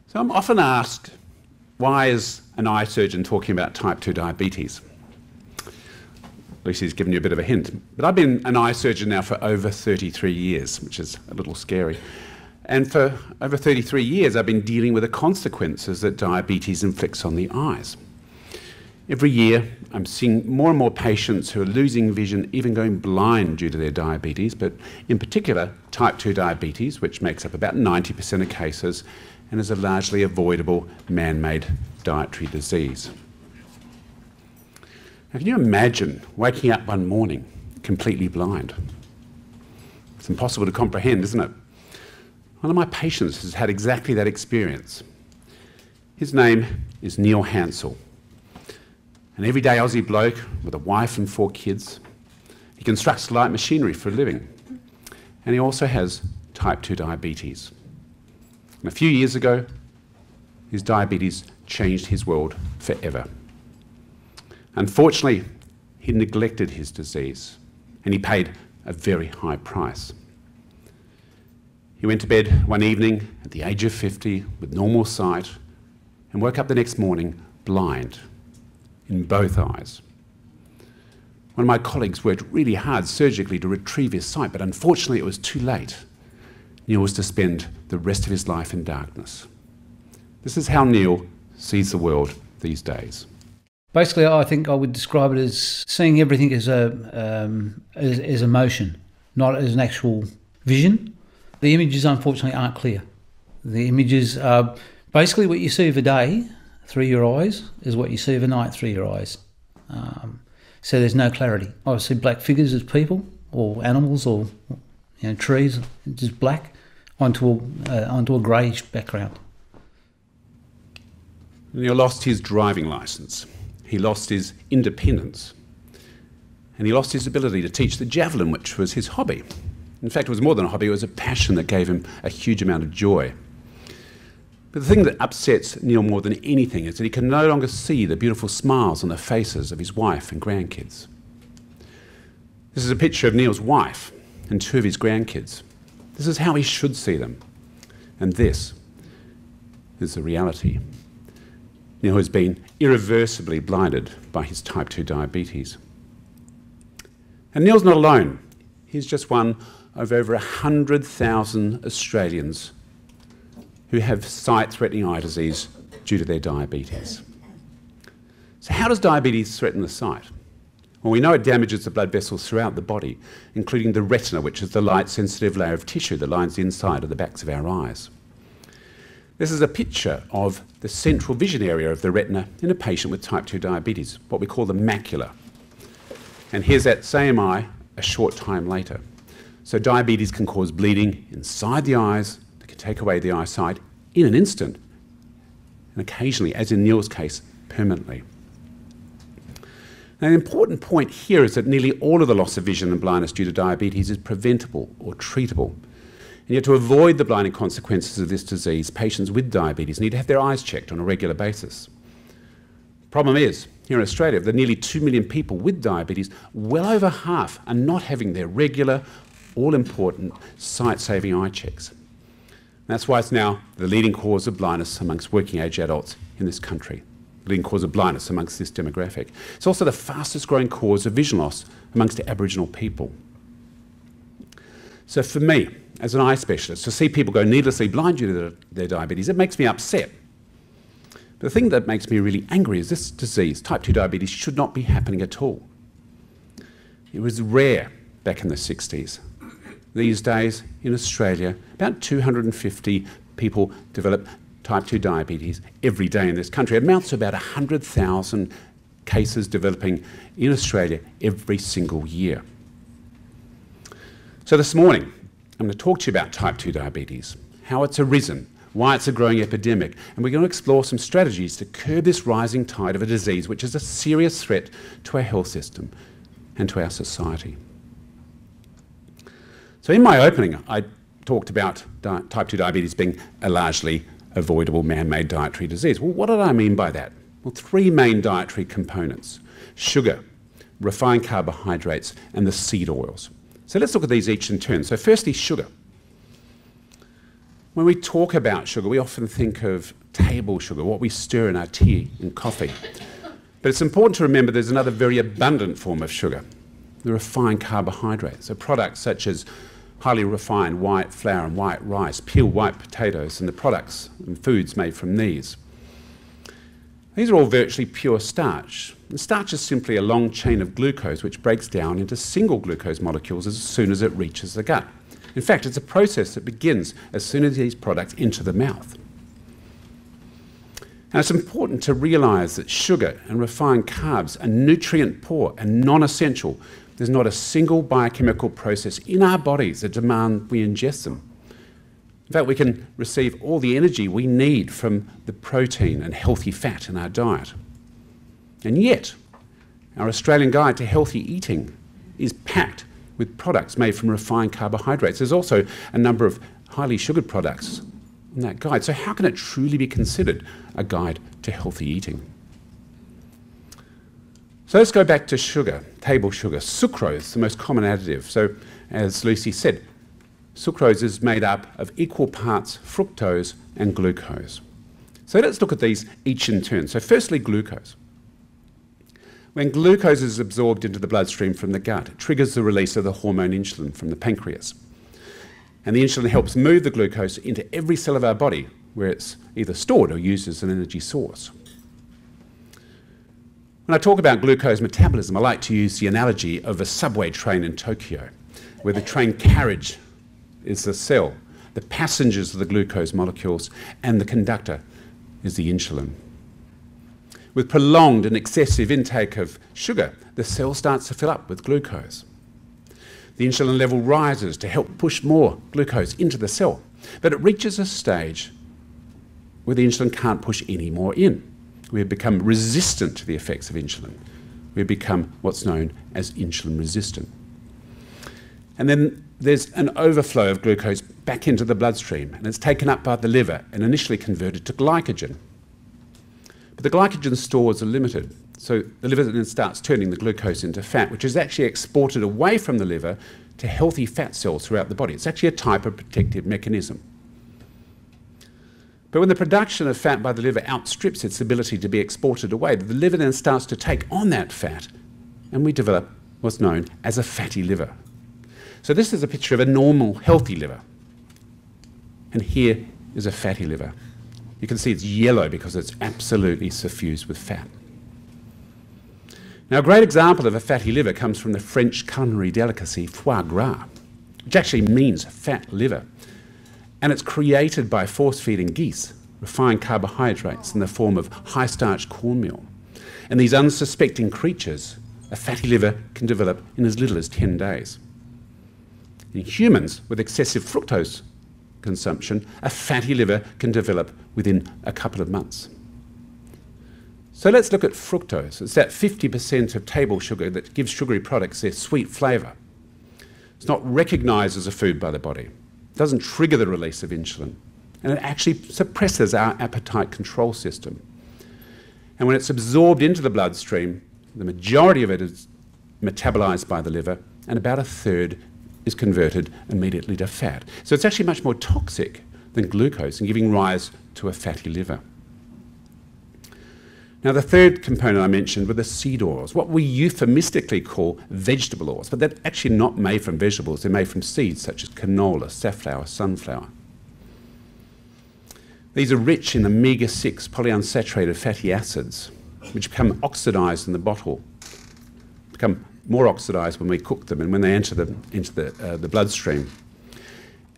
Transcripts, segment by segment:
So I'm often asked, why is an eye surgeon talking about type 2 diabetes? Lucy's given you a bit of a hint. But I've been an eye surgeon now for over 33 years, which is a little scary. And for over 33 years, I've been dealing with the consequences that diabetes inflicts on the eyes. Every year, I'm seeing more and more patients who are losing vision, even going blind due to their diabetes, but in particular, type 2 diabetes, which makes up about 90% of cases and is a largely avoidable man-made dietary disease. Now, can you imagine waking up one morning completely blind? It's impossible to comprehend, isn't it? One of my patients has had exactly that experience. His name is Neil Hansel. An everyday Aussie bloke with a wife and 4 kids. He constructs light machinery for a living. And he also has type 2 diabetes. And a few years ago, his diabetes changed his world forever. Unfortunately, he neglected his disease, and he paid a very high price. He went to bed one evening at the age of 50 with normal sight and woke up the next morning blind in both eyes. One of my colleagues worked really hard surgically to retrieve his sight, but unfortunately it was too late. Neil was to spend the rest of his life in darkness. This is how Neil sees the world these days. Basically, I think I would describe it as seeing everything as emotion, not as an actual vision. The images, unfortunately, aren't clear. The images are basically what you see of a day through your eyes is what you see of a night through your eyes. So there's no clarity. I see black figures as people or animals or trees, just black onto a greyish background. Neil lost his driving licence. He lost his independence. And he lost his ability to teach the javelin, which was his hobby. In fact, it was more than a hobby, it was a passion that gave him a huge amount of joy. But the thing that upsets Neil more than anything is that he can no longer see the beautiful smiles on the faces of his wife and grandkids. This is a picture of Neil's wife and 2 of his grandkids. This is how he should see them. And this is the reality. Neil has been irreversibly blinded by his type 2 diabetes. And Neil's not alone. He's just one of over 100,000 Australians who have sight-threatening eye disease due to their diabetes. So how does diabetes threaten the sight? Well, we know it damages the blood vessels throughout the body, including the retina, which is the light-sensitive layer of tissue that lines the inside of the backs of our eyes. This is a picture of the central vision area of the retina in a patient with type 2 diabetes, what we call the macula. And here's that same eye a short time later. So diabetes can cause bleeding inside the eyes, that can take away the eyesight in an instant, and occasionally, as in Neil's case, permanently. Now, an important point here is that nearly all of the loss of vision and blindness due to diabetes is preventable or treatable. And yet to avoid the blinding consequences of this disease, patients with diabetes need to have their eyes checked on a regular basis. Problem is, here in Australia, of the nearly 2 million people with diabetes, well over half are not having their regular, all-important, sight-saving eye checks. And that's why it's now the leading cause of blindness amongst working-age adults in this country, the leading cause of blindness amongst this demographic. It's also the fastest-growing cause of vision loss amongst Aboriginal people. So for me, as an eye specialist, to see people go needlessly blind due to their diabetes, it makes me upset. But the thing that makes me really angry is this disease, type 2 diabetes, should not be happening at all. It was rare back in the 60s. These days, in Australia, about 250 people develop type 2 diabetes every day in this country. It amounts to about 100,000 cases developing in Australia every single year. So this morning, I'm going to talk to you about type 2 diabetes, how it's arisen, why it's a growing epidemic, and we're going to explore some strategies to curb this rising tide of a disease which is a serious threat to our health system and to our society. So in my opening, I talked about type 2 diabetes being a largely avoidable man-made dietary disease. Well, what did I mean by that? Well, 3 main dietary components: sugar, refined carbohydrates, and the seed oils. So let's look at these each in turn. So firstly, sugar. When we talk about sugar, we often think of table sugar, what we stir in our tea and coffee. But it's important to remember there's another very abundant form of sugar, the refined carbohydrates. So products such as highly refined white flour and white rice, peeled white potatoes, and the products and foods made from these. These are all virtually pure starch. And starch is simply a long chain of glucose which breaks down into single glucose molecules as soon as it reaches the gut. In fact, it's a process that begins as soon as these products enter the mouth. And it's important to realise that sugar and refined carbs are nutrient poor and non-essential. There's not a single biochemical process in our bodies that demand we ingest them. In fact, we can receive all the energy we need from the protein and healthy fat in our diet. And yet, our Australian Guide to Healthy Eating is packed with products made from refined carbohydrates. There's also a number of highly sugared products in that guide. So how can it truly be considered a guide to healthy eating? So let's go back to sugar, table sugar. Sucrose, the most common additive. So as Lucy said, sucrose is made up of equal parts fructose and glucose. So let's look at these each in turn. So firstly, glucose. When glucose is absorbed into the bloodstream from the gut, it triggers the release of the hormone insulin from the pancreas. And the insulin helps move the glucose into every cell of our body where it's either stored or used as an energy source. When I talk about glucose metabolism, I like to use the analogy of a subway train in Tokyo, where the train carriage is the cell, the passengers are the glucose molecules, and the conductor is the insulin. With prolonged and excessive intake of sugar, the cell starts to fill up with glucose. The insulin level rises to help push more glucose into the cell, but it reaches a stage where the insulin can't push any more in. We have become resistant to the effects of insulin. We have become what's known as insulin resistant. And then there's an overflow of glucose back into the bloodstream, and it's taken up by the liver and initially converted to glycogen. But the glycogen stores are limited, so the liver then starts turning the glucose into fat, which is actually exported away from the liver to healthy fat cells throughout the body. It's actually a type of protective mechanism. But when the production of fat by the liver outstrips its ability to be exported away, the liver then starts to take on that fat, and we develop what's known as a fatty liver. So this is a picture of a normal, healthy liver. And here is a fatty liver. You can see it's yellow because it's absolutely suffused with fat. Now, a great example of a fatty liver comes from the French culinary delicacy foie gras, which actually means fat liver. And it's created by force-feeding geese, refined carbohydrates in the form of high-starch cornmeal. And these unsuspecting creatures, a fatty liver can develop in as little as 10 days. In humans with excessive fructose consumption, a fatty liver can develop within a couple of months. So let's look at fructose. It's that 50% of table sugar that gives sugary products their sweet flavour. It's not recognised as a food by the body. It doesn't trigger the release of insulin. And it actually suppresses our appetite control system. And when it's absorbed into the bloodstream, the majority of it is metabolised by the liver, and about a third is converted immediately to fat. So it's actually much more toxic than glucose and giving rise to a fatty liver. Now, the third component I mentioned were the seed oils, what we euphemistically call vegetable oils, but they're actually not made from vegetables. They're made from seeds such as canola, safflower, sunflower. These are rich in omega-6 polyunsaturated fatty acids, which become oxidised in the bottle, become more oxidised when we cook them and when they enter the bloodstream.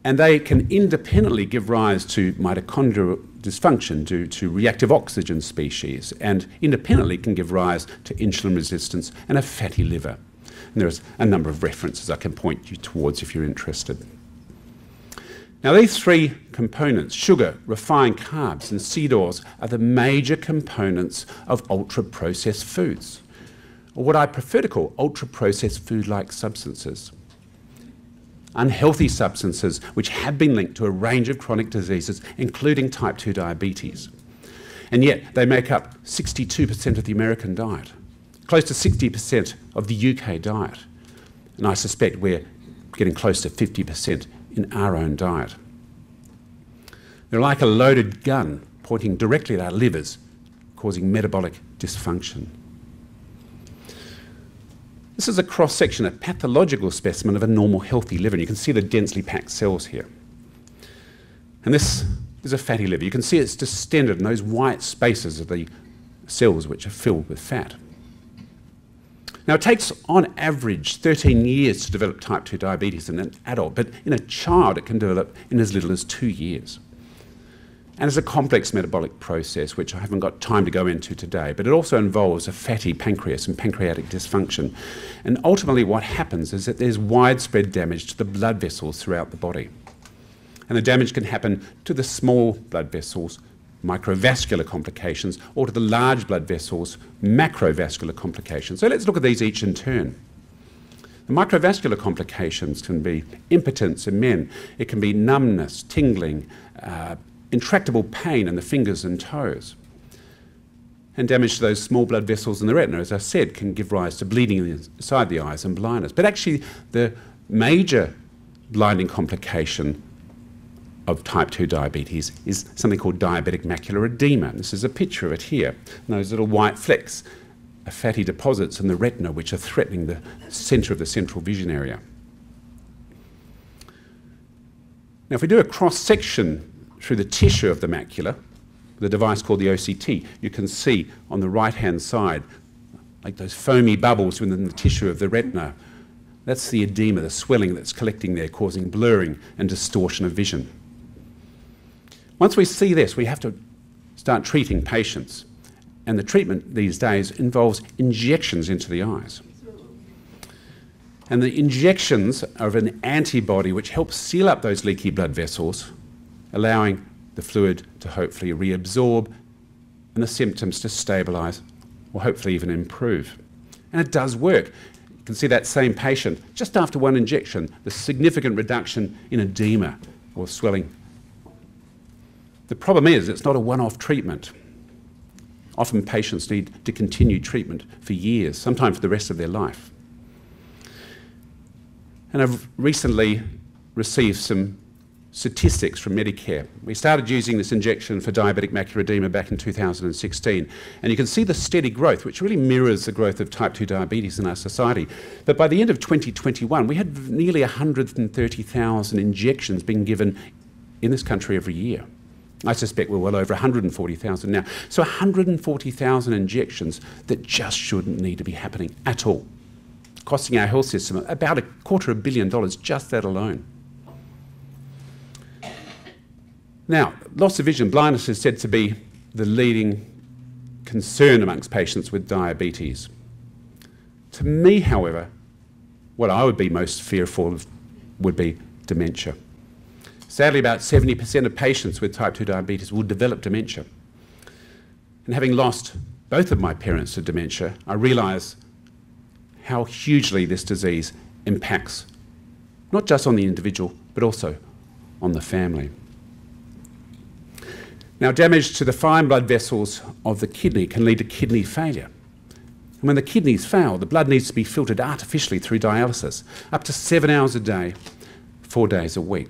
And they can independently give rise to mitochondrial dysfunction due to reactive oxygen species, and independently can give rise to insulin resistance and a fatty liver. And there's a number of references I can point you towards if you're interested. Now, these three components, sugar, refined carbs, and seed oils, are the major components of ultra-processed foods, or what I prefer to call ultra-processed food-like substances. Unhealthy substances which have been linked to a range of chronic diseases, including type 2 diabetes. And yet they make up 62% of the American diet, close to 60% of the UK diet. And I suspect we're getting close to 50% in our own diet. They're like a loaded gun pointing directly at our livers, causing metabolic dysfunction. This is a cross-section, a pathological specimen of a normal healthy liver. And you can see the densely packed cells here. And this is a fatty liver. You can see it's distended, and those white spaces are the cells which are filled with fat. Now, it takes, on average, 13 years to develop type 2 diabetes in an adult, but in a child it can develop in as little as 2 years. And it's a complex metabolic process, which I haven't got time to go into today, but it also involves a fatty pancreas and pancreatic dysfunction. And ultimately what happens is that there's widespread damage to the blood vessels throughout the body. And the damage can happen to the small blood vessels, microvascular complications, or to the large blood vessels, macrovascular complications. So let's look at these each in turn. The microvascular complications can be impotence in men. It can be numbness, tingling, intractable pain in the fingers and toes. And damage to those small blood vessels in the retina, as I said, can give rise to bleeding inside the eyes and blindness. But actually, the major blinding complication of type 2 diabetes is something called diabetic macular edema. This is a picture of it here. And those little white flecks are fatty deposits in the retina which are threatening the centre of the central vision area. Now, if we do a cross-section through the tissue of the macula, the device called the OCT, you can see on the right-hand side, like those foamy bubbles within the tissue of the retina. That's the edema, the swelling that's collecting there, causing blurring and distortion of vision. Once we see this, we have to start treating patients. And the treatment these days involves injections into the eyes. And the injections are of an antibody which helps seal up those leaky blood vessels, allowing the fluid to hopefully reabsorb and the symptoms to stabilise or hopefully even improve. And it does work. You can see that same patient, just after one injection, the significant reduction in edema or swelling. The problem is it's not a one-off treatment. Often patients need to continue treatment for years, sometimes for the rest of their life. And I've recently received some statistics from Medicare. We started using this injection for diabetic macular edema back in 2016, and you can see the steady growth, which really mirrors the growth of type 2 diabetes in our society. But by the end of 2021, we had nearly 130,000 injections being given in this country every year. I suspect we're well over 140,000 now. So 140,000 injections that just shouldn't need to be happening at all, costing our health system about $250 million, just that alone. Now, loss of vision, blindness is said to be the leading concern amongst patients with diabetes. To me, however, what I would be most fearful of would be dementia. Sadly, about 70% of patients with type 2 diabetes will develop dementia. And having lost both of my parents to dementia, I realise how hugely this disease impacts not just on the individual, but also on the family. Now, damage to the fine blood vessels of the kidney can lead to kidney failure. And when the kidneys fail, the blood needs to be filtered artificially through dialysis, up to 7 hours a day, 4 days a week.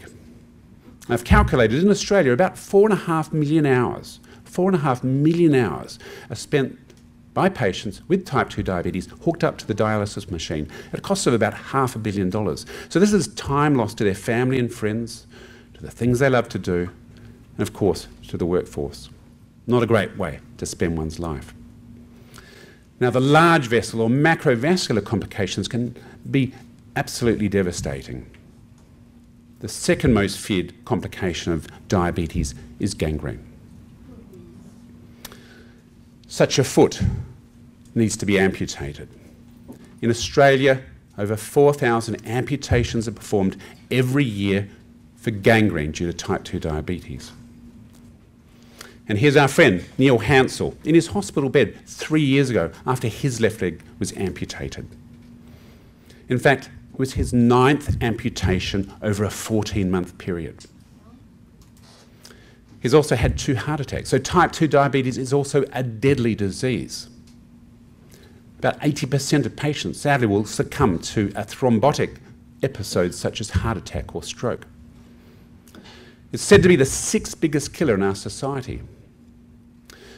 I've calculated in Australia about 4.5 million hours, 4.5 million hours are spent by patients with type 2 diabetes hooked up to the dialysis machine at a cost of about $500 million. So this is time lost to their family and friends, to the things they love to do, and of course, to the workforce. Not a great way to spend one's life. Now, the large vessel or macrovascular complications can be absolutely devastating. The second most feared complication of diabetes is gangrene. Such a foot needs to be amputated. In Australia, over 4,000 amputations are performed every year for gangrene due to type 2 diabetes. And here's our friend, Neil Hansel, in his hospital bed 3 years ago after his left leg was amputated. In fact, it was his 9th amputation over a 14-month period. He's also had 2 heart attacks. So type 2 diabetes is also a deadly disease. About 80% of patients, sadly, will succumb to a thrombotic episode such as heart attack or stroke. It's said to be the 6th biggest killer in our society.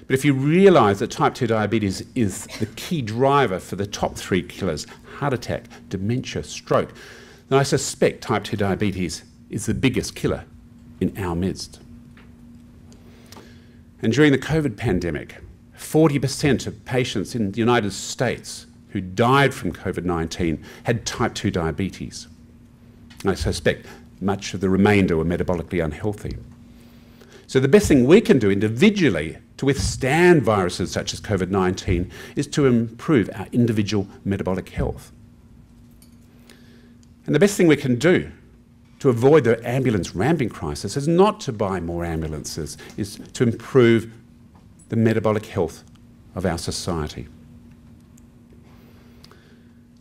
But if you realise that type 2 diabetes is the key driver for the top 3 killers, heart attack, dementia, stroke, then I suspect type 2 diabetes is the biggest killer in our midst. And during the COVID pandemic, 40% of patients in the United States who died from COVID-19 had type 2 diabetes. And I suspect much of the remainder were metabolically unhealthy. So the best thing we can do individually to withstand viruses such as COVID-19 is to improve our individual metabolic health. And the best thing we can do to avoid the ambulance ramping crisis is not to buy more ambulances, is to improve the metabolic health of our society.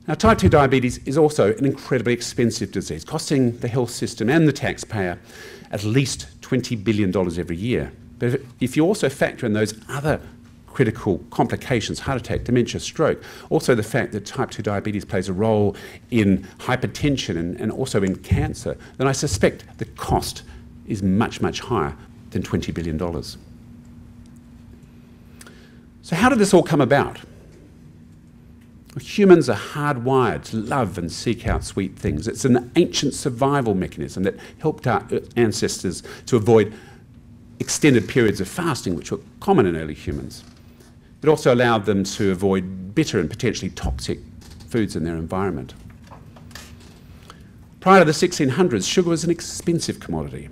Now, type 2 diabetes is also an incredibly expensive disease, costing the health system and the taxpayer at least $20 billion every year. But if you also factor in those other critical complications, heart attack, dementia, stroke, also the fact that type 2 diabetes plays a role in hypertension and also in cancer, then I suspect the cost is much, much higher than $20 billion. So how did this all come about? Well, humans are hardwired to love and seek out sweet things. It's an ancient survival mechanism that helped our ancestors to avoid extended periods of fasting, which were common in early humans. It also allowed them to avoid bitter and potentially toxic foods in their environment. Prior to the 1600s, sugar was an expensive commodity.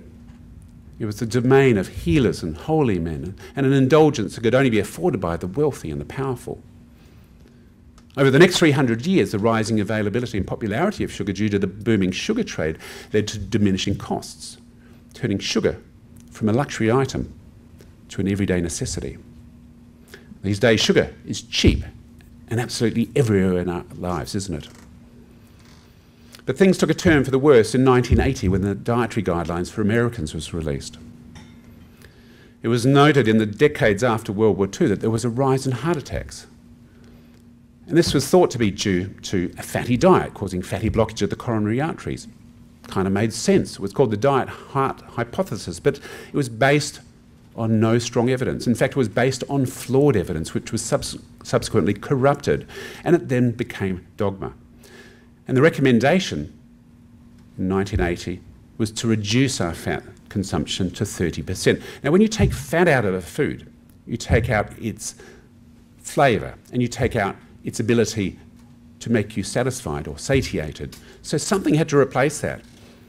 It was the domain of healers and holy men, and an indulgence that could only be afforded by the wealthy and the powerful. Over the next 300 years, the rising availability and popularity of sugar due to the booming sugar trade led to diminishing costs, turning sugar from a luxury item to an everyday necessity. These days, sugar is cheap and absolutely everywhere in our lives, isn't it? But things took a turn for the worse in 1980 when the dietary guidelines for Americans was released. It was noted in the decades after World War II that there was a rise in heart attacks. And this was thought to be due to a fatty diet causing fatty blockage of the coronary arteries. Kind of made sense. It was called the diet heart hypothesis, but it was based on no strong evidence. In fact, it was based on flawed evidence, which was subsequently corrupted, and it then became dogma. And the recommendation in 1980 was to reduce our fat consumption to 30%. Now, when you take fat out of a food, you take out its flavour, and you take out its ability to make you satisfied or satiated. So something had to replace that,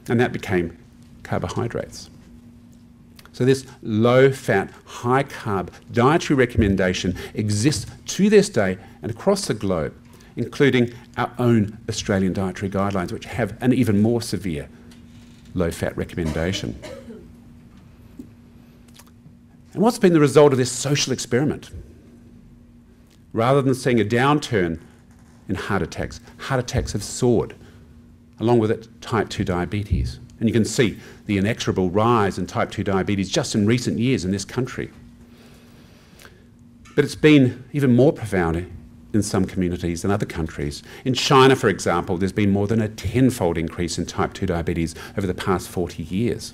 and that became carbohydrates. So this low-fat, high-carb dietary recommendation exists to this day and across the globe, including our own Australian dietary guidelines, which have an even more severe low-fat recommendation. And what's been the result of this social experiment? Rather than seeing a downturn in heart attacks have soared, along with it type 2 diabetes. And you can see the inexorable rise in type 2 diabetes just in recent years in this country. But it's been even more profound in some communities than other countries. In China, for example, there's been more than a 10-fold increase in type 2 diabetes over the past 40 years.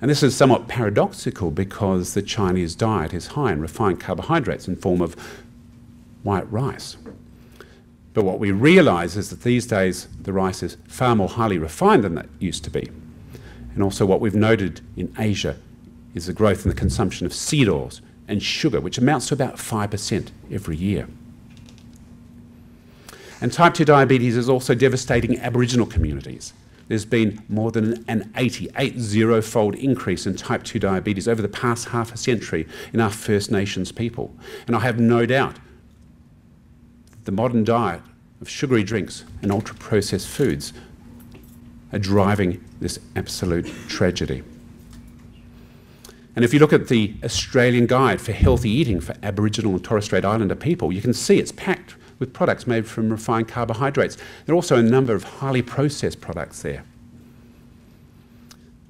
And this is somewhat paradoxical because the Chinese diet is high in refined carbohydrates in the form of white rice. But what we realise is that these days the rice is far more highly refined than that used to be. And also what we've noted in Asia is the growth in the consumption of seed oils and sugar, which amounts to about 5% every year. And type 2 diabetes is also devastating Aboriginal communities. There's been more than an 80-fold increase in type 2 diabetes over the past half a century in our First Nations people. And I have no doubt that the modern diet of sugary drinks and ultra-processed foods are driving this absolute tragedy. And if you look at the Australian Guide for Healthy Eating for Aboriginal and Torres Strait Islander people, you can see it's packed with products made from refined carbohydrates. There are also a number of highly processed products there.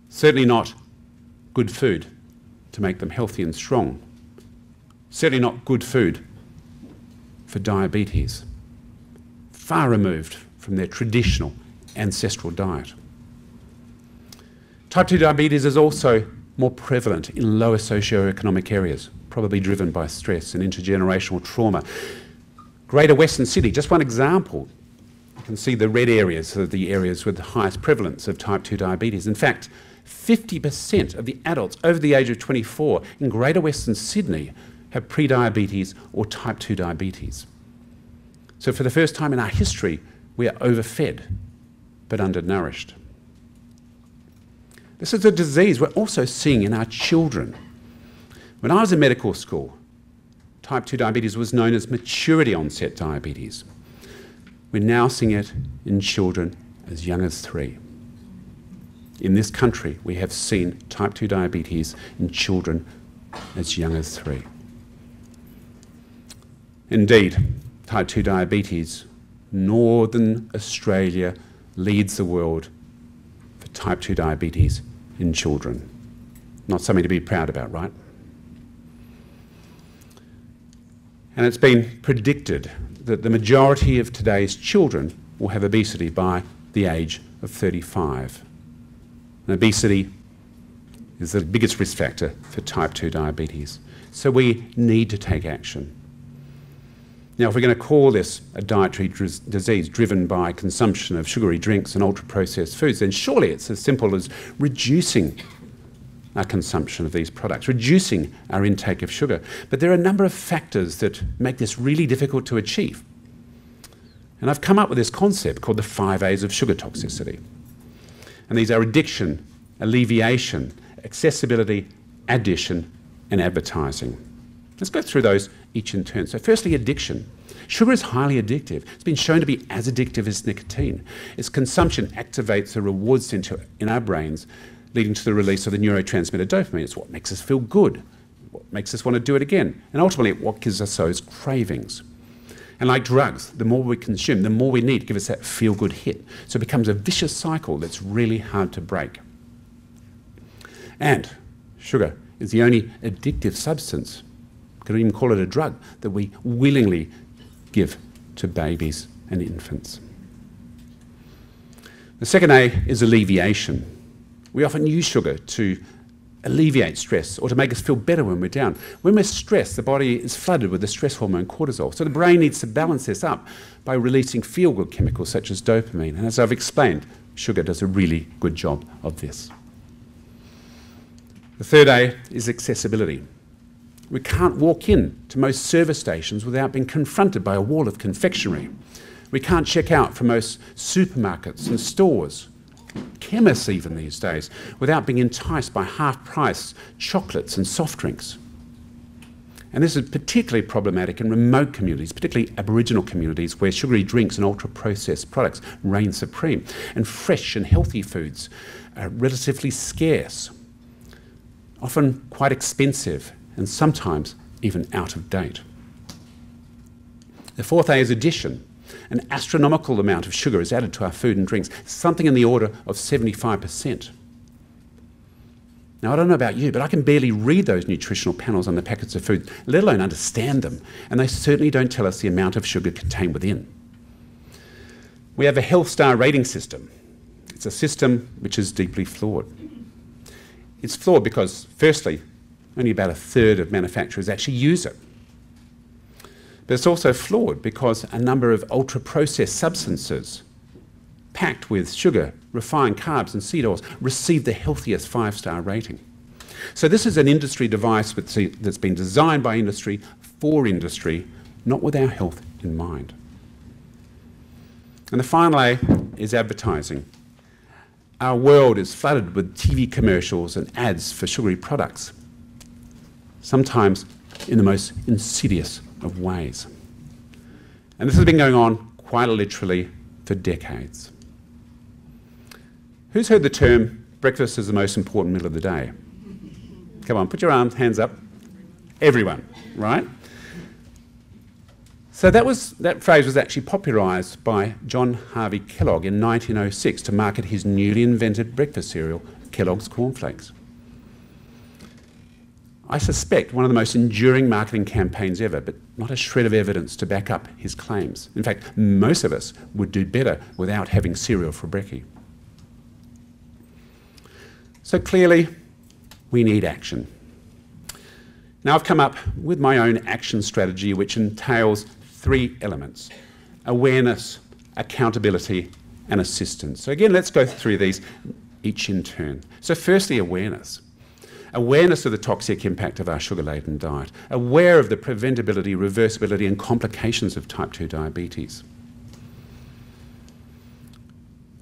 Certainly not good food to make them healthy and strong. Certainly not good food for diabetes. Far removed from their traditional ancestral diet. Type 2 diabetes is also more prevalent in lower socioeconomic areas, probably driven by stress and intergenerational trauma. Greater Western Sydney, just one example. You can see the red areas are the areas with the highest prevalence of type 2 diabetes. In fact, 50% of the adults over the age of 24 in Greater Western Sydney have prediabetes or type 2 diabetes. So for the first time in our history, we are overfed but undernourished. This is a disease we're also seeing in our children. When I was in medical school, type 2 diabetes was known as maturity onset diabetes. We're now seeing it in children as young as 3. In this country, we have seen type 2 diabetes in children as young as 3. Indeed, type 2 diabetes, Northern Australia leads the world for type 2 diabetes in children. Not something to be proud about, right? And it's been predicted that the majority of today's children will have obesity by the age of 35. And obesity is the biggest risk factor for type 2 diabetes. So we need to take action. Now, if we're going to call this a dietary disease driven by consumption of sugary drinks and ultra-processed foods, then surely it's as simple as reducing our consumption of these products, reducing our intake of sugar. But there are a number of factors that make this really difficult to achieve. And I've come up with this concept called the 5 A's of sugar toxicity. And these are addiction, alleviation, accessibility, addition, and advertising. Let's go through those each in turn. So firstly, addiction. Sugar is highly addictive. It's been shown to be as addictive as nicotine. Its consumption activates a reward center in our brains, leading to the release of the neurotransmitter dopamine. It's what makes us feel good, what makes us want to do it again, and ultimately what gives us those cravings. And like drugs, the more we consume, the more we need to give us that feel-good hit. So it becomes a vicious cycle that's really hard to break. And sugar is the only addictive substance, could even call it a drug, that we willingly give to babies and infants. The second A is alleviation. We often use sugar to alleviate stress or to make us feel better when we're down. When we're stressed, the body is flooded with the stress hormone cortisol. So the brain needs to balance this up by releasing feel-good chemicals such as dopamine. And as I've explained, sugar does a really good job of this. The third A is accessibility. We can't walk in to most service stations without being confronted by a wall of confectionery. We can't check out from most supermarkets and stores, chemists even these days, without being enticed by half-price chocolates and soft drinks. And this is particularly problematic in remote communities, particularly Aboriginal communities, where sugary drinks and ultra-processed products reign supreme, and fresh and healthy foods are relatively scarce, often quite expensive, and sometimes even out of date. The fourth A is addition. An astronomical amount of sugar is added to our food and drinks, something in the order of 75%. Now, I don't know about you, but I can barely read those nutritional panels on the packets of food, let alone understand them, and they certainly don't tell us the amount of sugar contained within. We have a health star rating system. It's a system which is deeply flawed. It's flawed because, firstly, only about 1/3 of manufacturers actually use it. But it's also flawed because a number of ultra-processed substances packed with sugar, refined carbs and seed oils receive the healthiest 5-star rating. So this is an industry device that's been designed by industry for industry, not with our health in mind. And the final A is advertising. Our world is flooded with TV commercials and ads for sugary products, sometimes in the most insidious of ways. And this has been going on quite literally for decades. Who's heard the term, breakfast is the most important meal of the day? Come on, put your hands up. Everyone, right? So that phrase was actually popularised by John Harvey Kellogg in 1906 to market his newly invented breakfast cereal, Kellogg's Cornflakes. I suspect one of the most enduring marketing campaigns ever, but not a shred of evidence to back up his claims. In fact, most of us would do better without having cereal for brekkie. So clearly, we need action. Now, I've come up with my own action strategy, which entails 3 elements: awareness, accountability, and assistance. So again, let's go through these each in turn. So firstly, awareness. Awareness of the toxic impact of our sugar-laden diet. Aware of the preventability, reversibility, and complications of type 2 diabetes.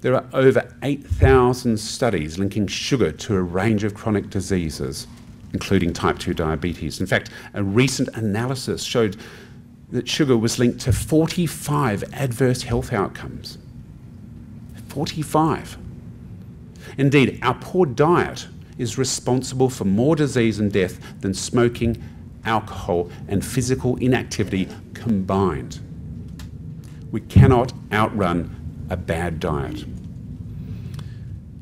There are over 8,000 studies linking sugar to a range of chronic diseases, including type 2 diabetes. In fact, a recent analysis showed that sugar was linked to 45 adverse health outcomes. 45. Indeed, our poor diet is responsible for more disease and death than smoking, alcohol, and physical inactivity combined. We cannot outrun a bad diet.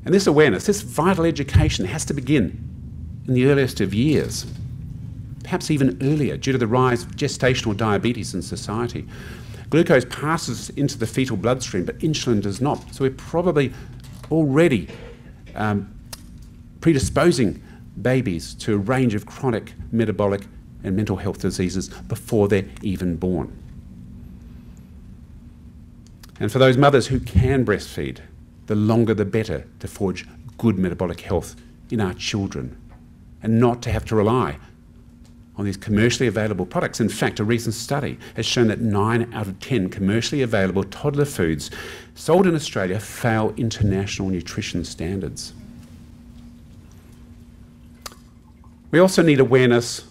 And this awareness, this vital education has to begin in the earliest of years, perhaps even earlier, due to the rise of gestational diabetes in society. Glucose passes into the fetal bloodstream, but insulin does not. So we're probably already predisposing babies to a range of chronic metabolic and mental health diseases before they're even born. And for those mothers who can breastfeed, the longer the better to forge good metabolic health in our children and not to have to rely on these commercially available products. In fact, a recent study has shown that 9 out of 10 commercially available toddler foods sold in Australia fail international nutrition standards. We also need awareness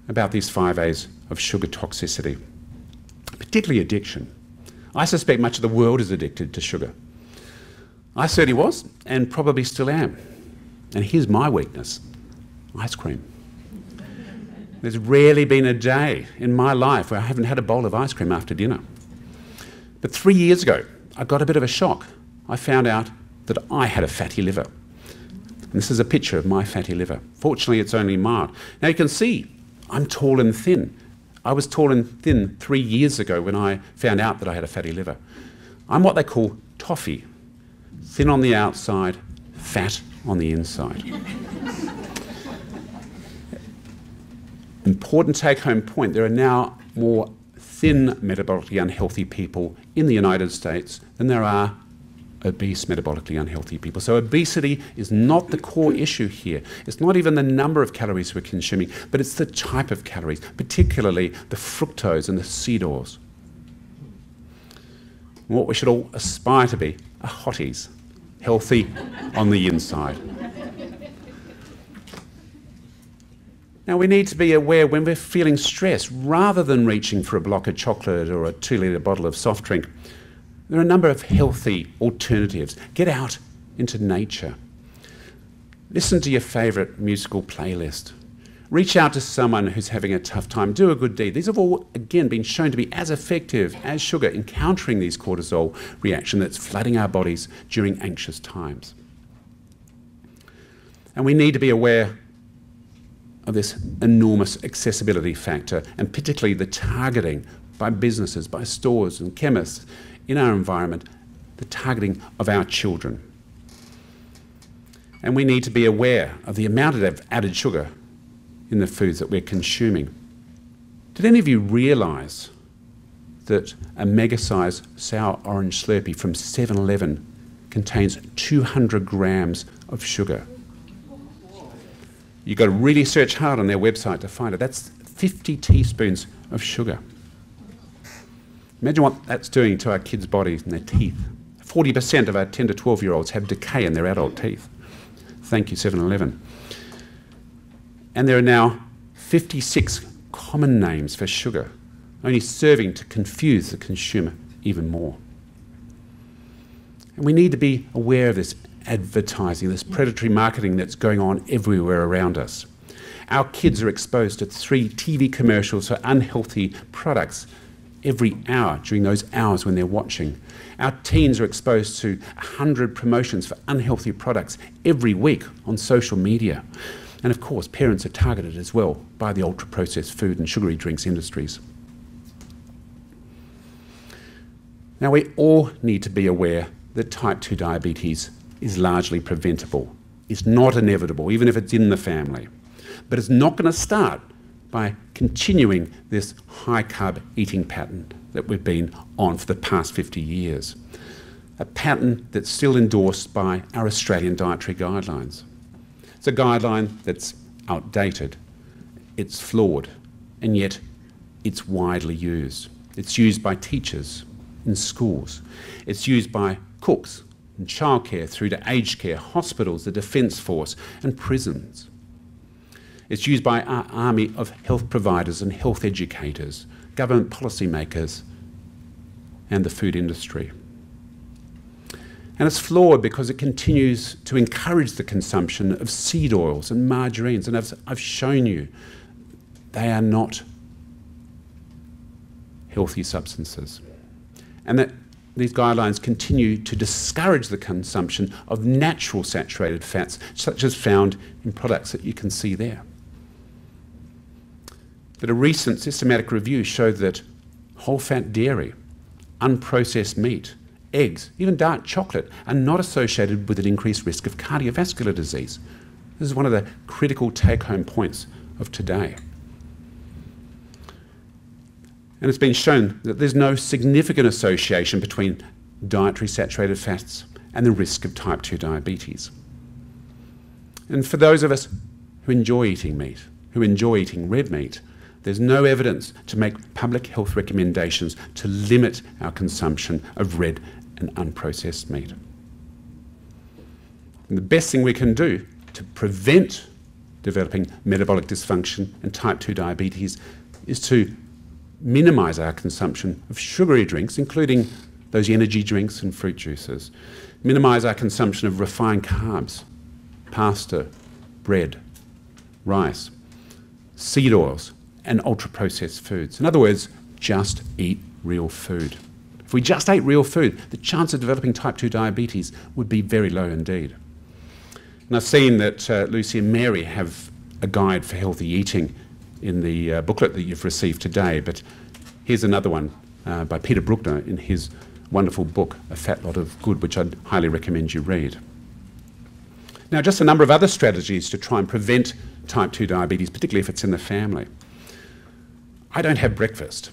about these 5 A's of sugar toxicity, particularly addiction. I suspect much of the world is addicted to sugar. I certainly was, and probably still am. And here's my weakness: ice cream. There's rarely been a day in my life where I haven't had a bowl of ice cream after dinner. But 3 years ago, I got a bit of a shock. I found out that I had a fatty liver. And this is a picture of my fatty liver. Fortunately, it's only mild. Now you can see I'm tall and thin. I was tall and thin 3 years ago when I found out that I had a fatty liver. I'm what they call toffee. Thin on the outside, fat on the inside. Important take-home point: there are now more thin, metabolically unhealthy people in the United States than there are obese, metabolically unhealthy people. So obesity is not the core issue here. It's not even the number of calories we're consuming, but it's the type of calories, particularly the fructose and the CDORs. What we should all aspire to be are hotties, healthy on the inside. Now, we need to be aware when we're feeling stressed, rather than reaching for a block of chocolate or a 2-litre bottle of soft drink, there are a number of healthy alternatives. Get out into nature. Listen to your favourite musical playlist. Reach out to someone who's having a tough time. Do a good deed. These have all, again, been shown to be as effective as sugar in countering these cortisol reaction that's flooding our bodies during anxious times. And we need to be aware of this enormous accessibility factor, and particularly the targeting by businesses, by stores and chemists in our environment, the targeting of our children. And we need to be aware of the amount of added sugar in the foods that we're consuming. Did any of you realise that a mega-sized sour orange Slurpee from 7-Eleven contains 200 grams of sugar? You've got to really search hard on their website to find it. That's 50 teaspoons of sugar. Imagine what that's doing to our kids' bodies and their teeth. 40% of our 10 to 12-year-olds have decay in their adult teeth. Thank you, 7-Eleven. And there are now 56 common names for sugar, only serving to confuse the consumer even more. And we need to be aware of this advertising, this predatory marketing that's going on everywhere around us. Our kids are exposed to 3 TV commercials for unhealthy products every hour during those hours when they're watching. Our teens are exposed to 100 promotions for unhealthy products every week on social media. And of course, parents are targeted as well by the ultra-processed food and sugary drinks industries. Now, we all need to be aware that type 2 diabetes is largely preventable. It's not inevitable, even if it's in the family. But it's not going to start by continuing this high-carb eating pattern that we've been on for the past 50 years. A pattern that's still endorsed by our Australian dietary guidelines. It's a guideline that's outdated, it's flawed, and yet it's widely used. It's used by teachers in schools. It's used by cooks in childcare through to aged care, hospitals, the Defence Force, and prisons. It's used by our army of health providers and health educators, government policymakers, and the food industry. And it's flawed because it continues to encourage the consumption of seed oils and margarines. And as I've shown you, they are not healthy substances. And that these guidelines continue to discourage the consumption of natural saturated fats, such as found in products that you can see there. But a recent systematic review showed that whole-fat dairy, unprocessed meat, eggs, even dark chocolate are not associated with an increased risk of cardiovascular disease. This is one of the critical take-home points of today. And it's been shown that there's no significant association between dietary saturated fats and the risk of type 2 diabetes. And for those of us who enjoy eating meat, who enjoy eating red meat, there's no evidence to make public health recommendations to limit our consumption of red and unprocessed meat. And the best thing we can do to prevent developing metabolic dysfunction and type 2 diabetes is to minimise our consumption of sugary drinks, including those energy drinks and fruit juices. Minimise our consumption of refined carbs, pasta, bread, rice, seed oils, and ultra-processed foods. In other words, just eat real food. If we just ate real food, the chance of developing type 2 diabetes would be very low indeed. And I've seen that Lucy and Mary have a guide for healthy eating in the booklet that you've received today, but here's another one by Peter Bruckner in his wonderful book, A Fat Lot of Good, which I'd highly recommend you read. Now, just a number of other strategies to try and prevent type 2 diabetes, particularly if it's in the family. I don't have breakfast.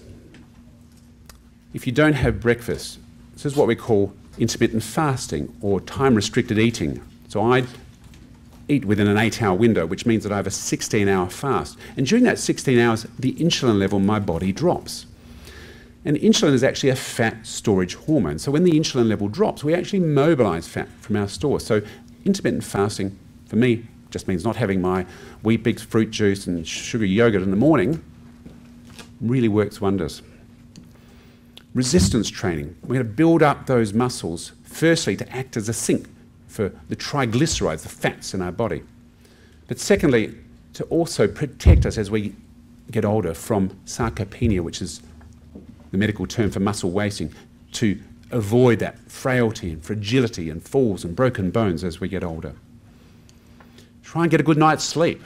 If you don't have breakfast, this is what we call intermittent fasting or time-restricted eating. So I eat within an 8-hour window, which means that I have a 16-hour fast. And during that 16 hours, the insulin level in my body drops. And insulin is actually a fat storage hormone. So when the insulin level drops, we actually mobilise fat from our stores. So intermittent fasting, for me, just means not having my Weet-Bix fruit juice and sugar yogurt in the morning. Really works wonders. Resistance training. We're going to build up those muscles, firstly, to act as a sink for the triglycerides, the fats in our body. But secondly, to also protect us as we get older from sarcopenia, which is the medical term for muscle wasting, to avoid that frailty and fragility and falls and broken bones as we get older. Try and get a good night's sleep.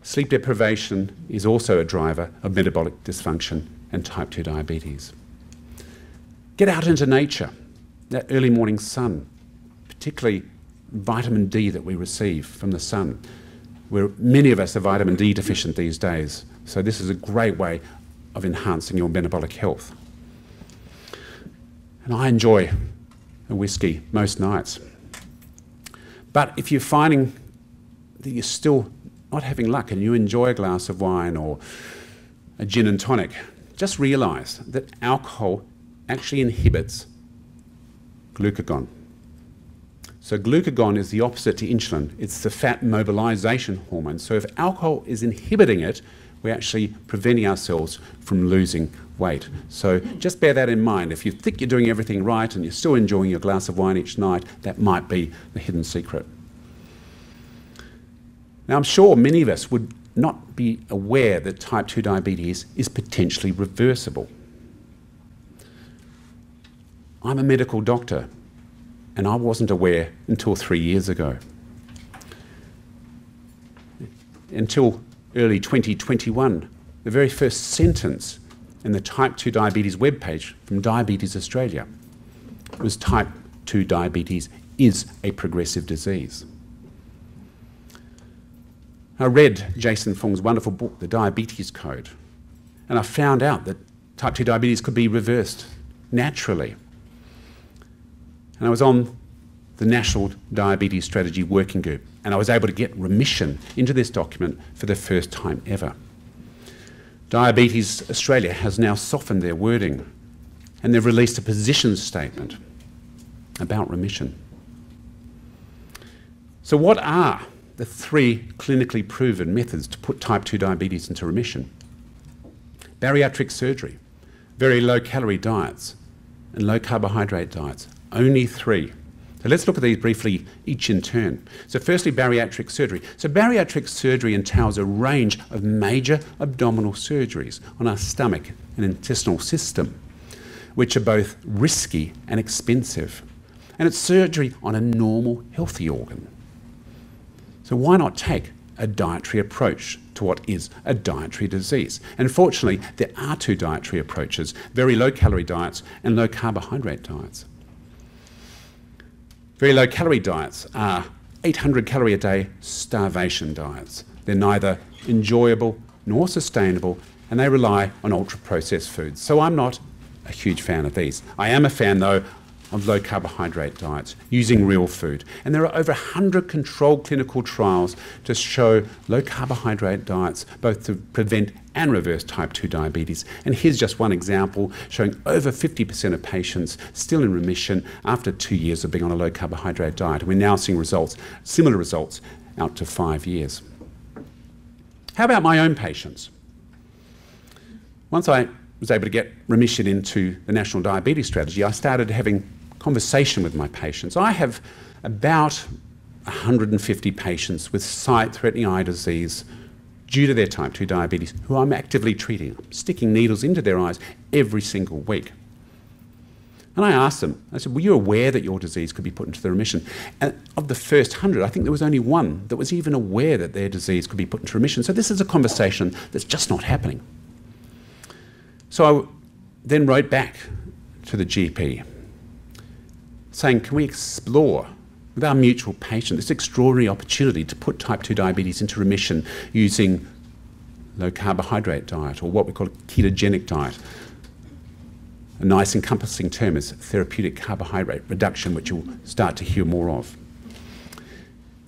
Sleep deprivation is also a driver of metabolic dysfunction and type 2 diabetes. Get out into nature, that early morning sun, particularly vitamin D that we receive from the sun. Many of us are vitamin D deficient these days, so this is a great way of enhancing your metabolic health. And I enjoy a whiskey most nights. But if you're finding that you're still not having luck and you enjoy a glass of wine or a gin and tonic, just realise that alcohol actually inhibits glucagon. So glucagon is the opposite to insulin. It's the fat mobilisation hormone. So if alcohol is inhibiting it, we're actually preventing ourselves from losing weight. So just bear that in mind. If you think you're doing everything right and you're still enjoying your glass of wine each night, that might be the hidden secret. Now, I'm sure many of us would not be aware that type 2 diabetes is potentially reversible. I'm a medical doctor, and I wasn't aware until 3 years ago. Until early 2021, the very first sentence in the type 2 diabetes webpage from Diabetes Australia was type 2 diabetes is a progressive disease. I read Jason Fung's wonderful book, The Diabetes Code, and I found out that type 2 diabetes could be reversed naturally. And I was on the National Diabetes Strategy Working Group, and I was able to get remission into this document for the first time ever. Diabetes Australia has now softened their wording, and they've released a position statement about remission. So what are the 3 clinically proven methods to put type 2 diabetes into remission? Bariatric surgery, very low-calorie diets, and low-carbohydrate diets. Only 3. So let's look at these briefly, each in turn. So firstly, bariatric surgery. So bariatric surgery entails a range of major abdominal surgeries on our stomach and intestinal system, which are both risky and expensive. And it's surgery on a normal, healthy organ. So why not take a dietary approach to what is a dietary disease? And fortunately, there are 2 dietary approaches, very low-calorie diets and low-carbohydrate diets. Very low-calorie diets are 800 calorie a day starvation diets. They're neither enjoyable nor sustainable, and they rely on ultra-processed foods. So I'm not a huge fan of these. I am a fan, though, of low-carbohydrate diets, using real food. And there are over 100 controlled clinical trials to show low-carbohydrate diets both to prevent and reverse type 2 diabetes. And here's just one example showing over 50% of patients still in remission after 2 years of being on a low-carbohydrate diet. We're now seeing results, similar results, out to 5 years. How about my own patients? Once I was able to get remission into the National Diabetes Strategy, I started having conversation with my patients. I have about 150 patients with sight-threatening eye disease due to their type 2 diabetes who I'm actively treating. I'm sticking needles into their eyes every single week. And I asked them, I said, were you aware that your disease could be put into the remission? And of the first 100, I think there was only 1 that was even aware that their disease could be put into remission. So this is a conversation that's just not happening. So I then wrote back to the GP saying, can we explore with our mutual patient this extraordinary opportunity to put type 2 diabetes into remission using low carbohydrate diet, or what we call a ketogenic diet. A nice encompassing term is therapeutic carbohydrate reduction, which you'll start to hear more of.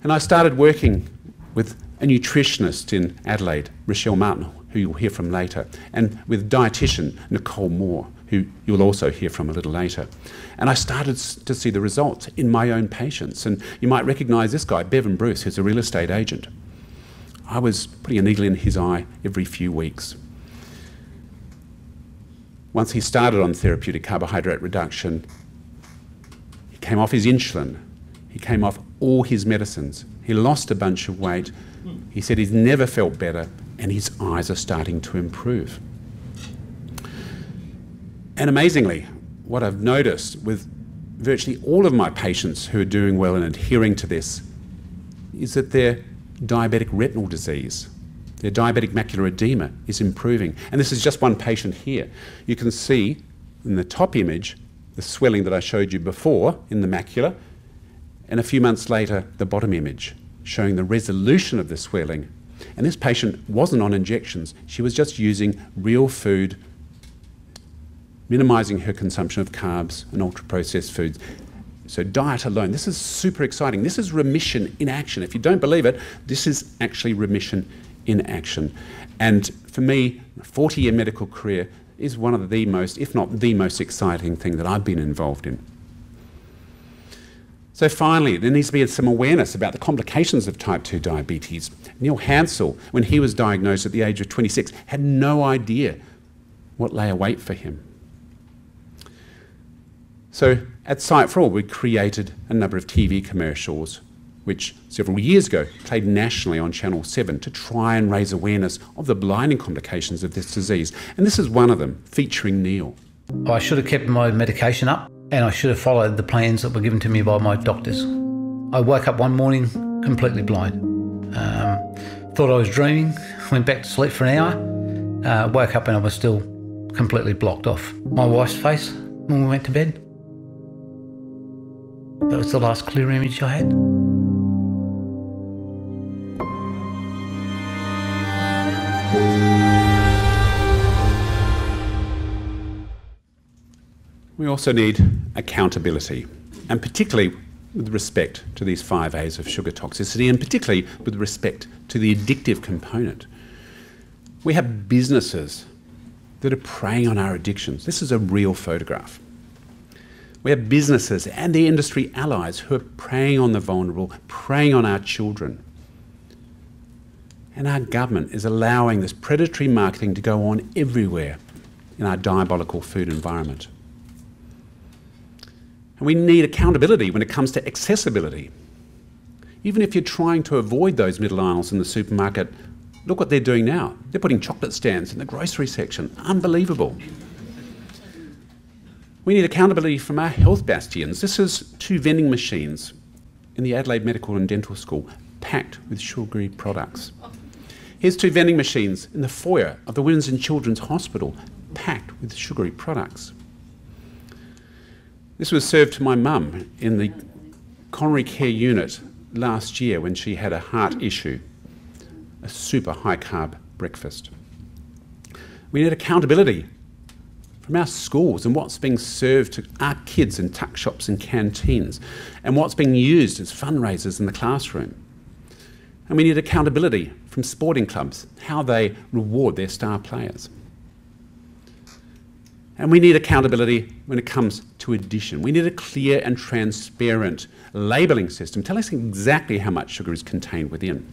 And I started working with a nutritionist in Adelaide, Rochelle Martin, who you'll hear from later, and with dietitian Nicole Moore, who you'll also hear from a little later. And I started to see the results in my own patients. And you might recognise this guy, Bevan Bruce, who's a real estate agent. I was putting a needle in his eye every few weeks. Once he started on therapeutic carbohydrate reduction, he came off his insulin, he came off all his medicines, he lost a bunch of weight, he said he's never felt better, and his eyes are starting to improve. And amazingly, what I've noticed with virtually all of my patients who are doing well and adhering to this is that their diabetic retinal disease, their diabetic macular edema is improving. And this is just one patient here. You can see in the top image the swelling that I showed you before in the macula, and a few months later the bottom image showing the resolution of the swelling. And this patient wasn't on injections. She was just using real food, minimising her consumption of carbs and ultra-processed foods. So diet alone, this is super exciting. This is remission in action. If you don't believe it, this is actually remission in action. And for me, a 40-year medical career is one of the most, if not the most exciting thing that I've been involved in. So finally, there needs to be some awareness about the complications of type 2 diabetes. Neil Hansel, when he was diagnosed at the age of 26, had no idea what lay await for him. So at Sight for All, we created a number of TV commercials, which several years ago played nationally on Channel 7 to try and raise awareness of the blinding complications of this disease. And this is one of them, featuring Neil. I should have kept my medication up, and I should have followed the plans that were given to me by my doctors. I woke up one morning completely blind. Thought I was dreaming, went back to sleep for an hour, woke up and I was still completely blocked off. My wife's face when we went to bed. That was the last clear image I had. We also need accountability, and particularly with respect to these 5 A's of sugar toxicity, and particularly with respect to the addictive component. We have businesses that are preying on our addictions. This is a real photograph. We have businesses and the industry allies who are preying on the vulnerable, preying on our children. And our government is allowing this predatory marketing to go on everywhere in our diabolical food environment. And we need accountability when it comes to accessibility. Even if you're trying to avoid those middle aisles in the supermarket, look what they're doing now. They're putting chocolate stands in the grocery section. Unbelievable. We need accountability from our health bastions. This is 2 vending machines in the Adelaide Medical and Dental School packed with sugary products. Here's 2 vending machines in the foyer of the Women's and Children's Hospital packed with sugary products. This was served to my mum in the coronary care unit last year when she had a heart issue, a super high carb breakfast. We need accountability from our schools and what's being served to our kids in tuck shops and canteens, and what's being used as fundraisers in the classroom. And we need accountability from sporting clubs, how they reward their star players. And we need accountability when it comes to addition. We need a clear and transparent labelling system telling us exactly how much sugar is contained within.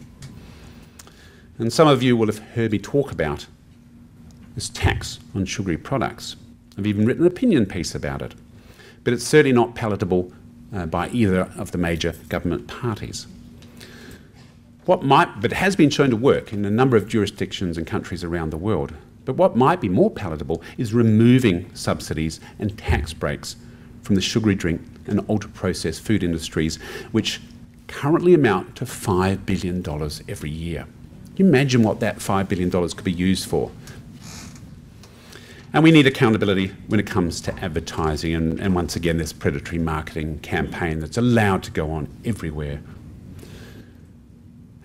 And some of you will have heard me talk about this tax on sugary products. I've even written an opinion piece about it. But it's certainly not palatable by either of the major government parties. But it has been shown to work in a number of jurisdictions and countries around the world. But what might be more palatable is removing subsidies and tax breaks from the sugary drink and ultra-processed food industries, which currently amount to $5 billion every year. Can you imagine what that $5 billion could be used for? And we need accountability when it comes to advertising and once again, this predatory marketing campaign that's allowed to go on everywhere.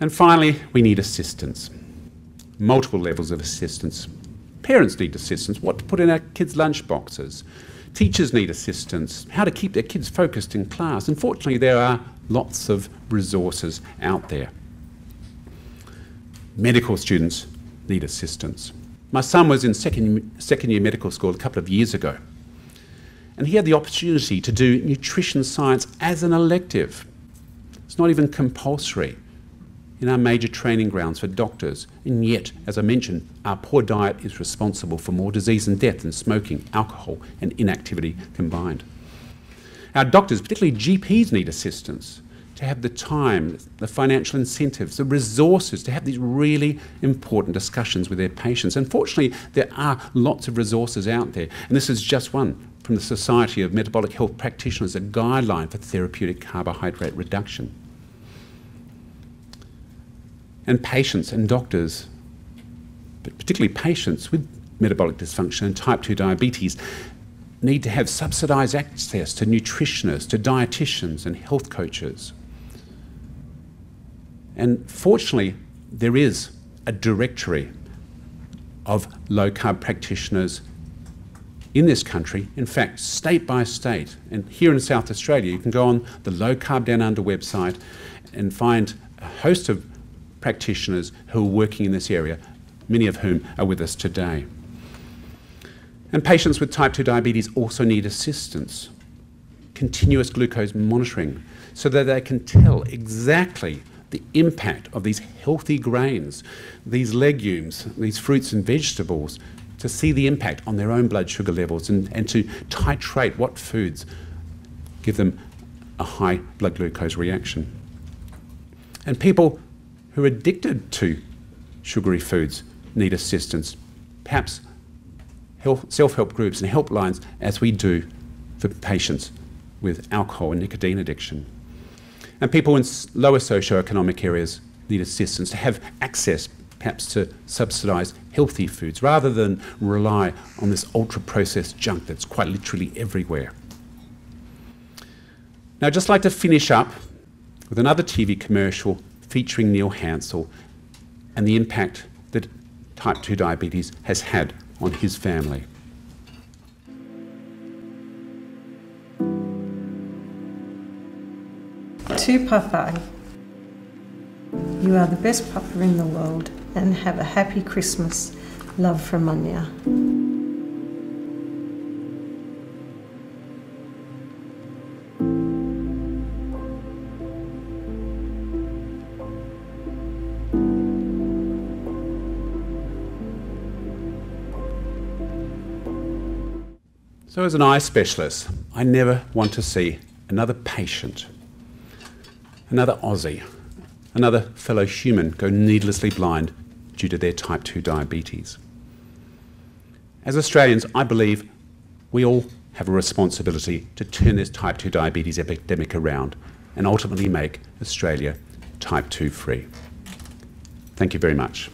And finally, we need assistance. Multiple levels of assistance. Parents need assistance, what to put in our kids' lunch boxes. Teachers need assistance, how to keep their kids focused in class. Unfortunately, there are lots of resources out there. Medical students need assistance. My son was in second year medical school a couple of years ago, and he had the opportunity to do nutrition science as an elective. It's not even compulsory in our major training grounds for doctors, and yet, as I mentioned, our poor diet is responsible for more disease and death than smoking, alcohol and inactivity combined. Our doctors, particularly GPs, need assistance to have the time, the financial incentives, the resources to have these really important discussions with their patients. Unfortunately, there are lots of resources out there, and this is just one from the Society of Metabolic Health Practitioners, a guideline for therapeutic carbohydrate reduction. And patients and doctors, but particularly patients with metabolic dysfunction and type 2 diabetes, need to have subsidised access to nutritionists, to dietitians and health coaches. And fortunately, there is a directory of low-carb practitioners in this country, in fact, state by state. And here in South Australia, you can go on the Low Carb Down Under website and find a host of practitioners who are working in this area, many of whom are with us today. And patients with type 2 diabetes also need assistance, continuous glucose monitoring, so that they can tell exactly the impact of these healthy grains, these legumes, these fruits and vegetables, to see the impact on their own blood sugar levels and to titrate what foods give them a high blood glucose reaction. And people who are addicted to sugary foods need assistance, perhaps self-help groups and helplines, as we do for patients with alcohol and nicotine addiction. And people in lower socioeconomic areas need assistance to have access perhaps to subsidised healthy foods rather than rely on this ultra-processed junk that's quite literally everywhere. Now, I'd just like to finish up with another TV commercial featuring Neil Hansel and the impact that type 2 diabetes has had on his family. To Papa, you are the best papa in the world, and have a happy Christmas. Love from Anya. So as an eye specialist, I never want to see another patient, another Aussie, another fellow human go needlessly blind due to their type 2 diabetes. As Australians, I believe we all have a responsibility to turn this type 2 diabetes epidemic around and ultimately make Australia type 2 free. Thank you very much.